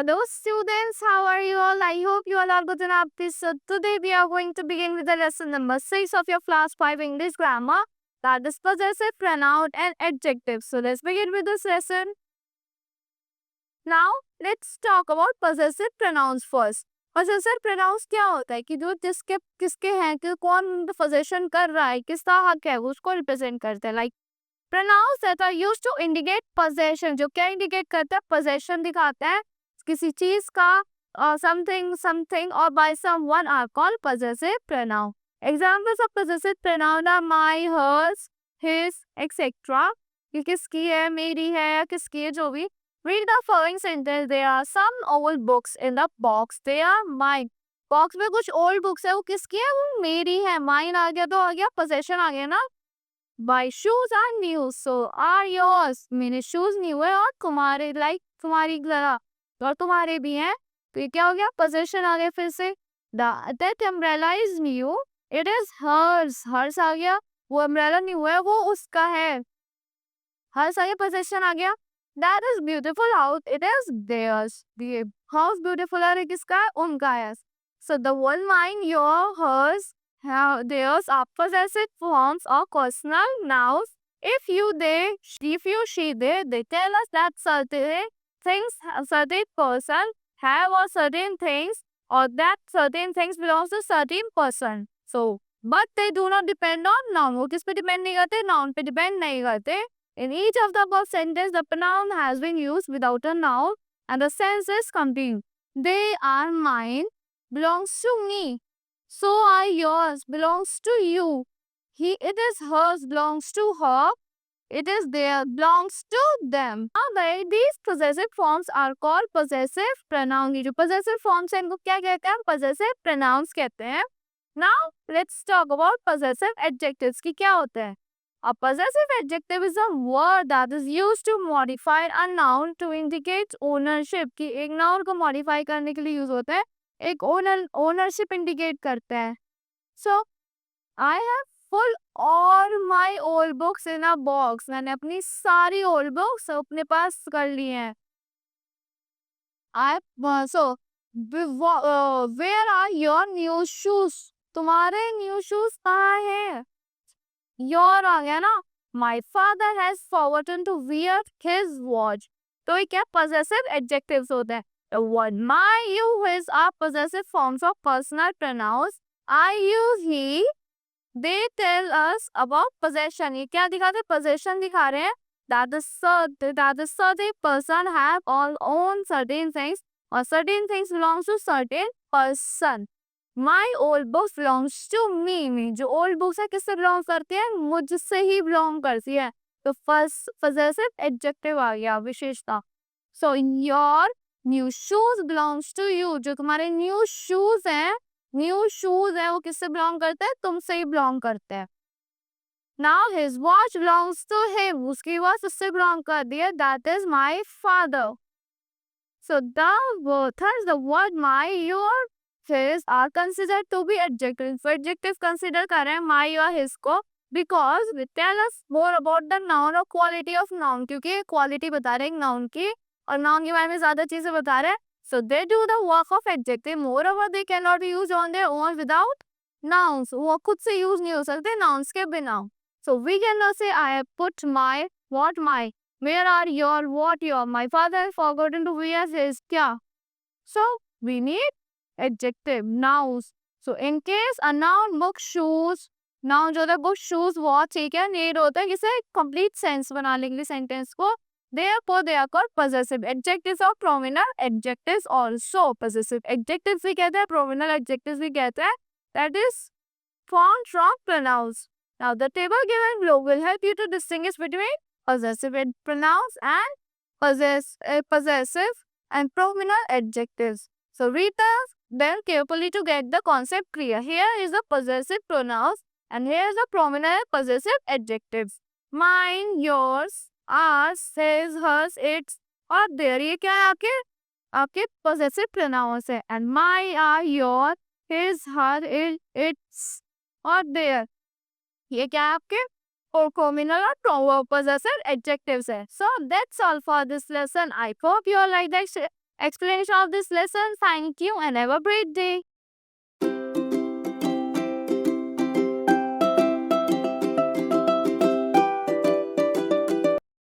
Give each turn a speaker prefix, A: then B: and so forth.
A: Hello students, how are you all? I hope you all are good and happy. So today we are going to begin with the lesson number 6 of your class 5 English grammar, that is possessive pronoun and adjectives. So let's begin with this lesson. Now let's talk about possessive pronouns first. Possessive pronouns क्या होता है कि जो जिसके किसके हैं कि कौन possession कर रहा है, किसका हक है, उसको represent करते हैं. Like pronouns that are used to indicate possession, जो क्या indicate करता है, possession दिखाते हैं किसी चीज का, something or by someone are called possessive pronoun. Examples of possessive pronoun are my, hers, his, etc. कि किसकी है, मेरी है या किसकी है, जो भी. Read the following sentence. There are some old books in the box. They are mine. Box में कुछ ओल्ड बुक्स है, वो किसकी है, वो मेरी है. माइन आ गया तो आ गया, पोजेशन आ गया ना. My shoes are new, so are yours. मेरे शूज न्यू है और तुम्हारे तुम्हारी जरा और तुम्हारे भी हैं, तो ये क्या हो गया, पोजेशन आ गया. फिर से that umbrella is new, it is hers. Hers आ गया, वो अम्ब्रेला न्यू है, वो उसका है. हर्स आ गया, पोजेशन आ गया. That is beautiful house, it is theirs. ये हाउस ब्यूटीफुल है, किसका है, उनका है. So the word mine, your, hers, theirs are possessive forms or personal nouns. If you, they, she, they tell us that certain things, certain person have or certain things, or that certain things belongs to certain person. So, but they do not depend on noun. वो किस पे depend नहीं करते, noun पे depend नहीं करते. In each of the above sentence, the pronoun has been used without a noun, and the sense is complete. They are mine, belongs to me. So are yours, belongs to you. It is hers, belongs to her. It is their, belongs to them. Now, these possessive forms are called possessive pronouns. ये जो possessive forms हैं, इनको क्या कहते हैं, possessive pronouns कहते हैं. Now, let's talk about possessive adjectives कि क्या होते हैं. A possessive adjective is a word that is used to modify a noun to indicate ownership. कि एक noun को modify करने के लिए use होता है, एक ownership indicate करता है. So, I have full all my old books in a box. मैंने अपनी सारी old books अपने पास कर ली हैं. So, where are your new shoes? तुम्हारे new shoes कहाँ हैं? Your आ गया ना. My father has forgotten to wear his watch. तो ये क्या possessive adjectives होते हैं. The word my, you, his are possessive forms of personal pronouns. I, you, he, they tell us about possession. ये क्या दिखाते हैं, possession दिखा रहे हैं. That the certain person have all own certain things, or certain things belongs to certain person. My old books belongs to me. जो old books है किससे belong करती है, मुझसे ही belong करती है. तो first possessive adjective आ गया, विशेषता. So your new shoes belongs to you. जो तुम्हारे new shoes हैं, वो किससे belong करते हैं, तुमसे ही belong करते हैं. Now his watch belongs to him. उसकी watch उससे belong कर दी है. That is my father. So the word my, your, his are considered to be adjectives. So adjective consider कर रहे हैं my or his को, because they tell us more about the noun or quality of noun. क्योंकि quality बता रहे हैं noun की, और noun के बारे में ज़्यादा चीज़ें बता रहे हैं. So they do the work of adjective. Moreover, they cannot be used on their own without nouns. वो खुद से use नहीं हो सकते nouns के बिना. So we cannot say I have put my, what my, where are your, what your, my father has forgotten to wear his, क्या. So we need adjective, nouns. So in case a noun, book, shoes, noun जो होता है book, shoes, watch, ठीक है, need होता है किसे complete sense बनाने के लिए sentence को. Therefore they are called possessive adjectives or pronominal adjectives also. Possessive adjectives भी कहते हैं, pronominal adjectives भी कहते हैं. That is formed from pronouns. Now the table given below will help you to distinguish between possessive pronouns and possessive and pronominal adjectives. So read them carefully to get the concept clear. Here is the possessive pronouns and here is the pronominal possessive adjectives. Mine, yours, ours, his, hers, its और their. ये क्या है आपके possessive pronouns है. And my, our, your, his, her, its और their. ये क्या है आपके pronominal और possessive adjectives है. So that's all for this lesson. I hope you all like the explanation of this lesson. Thank you and have a great day.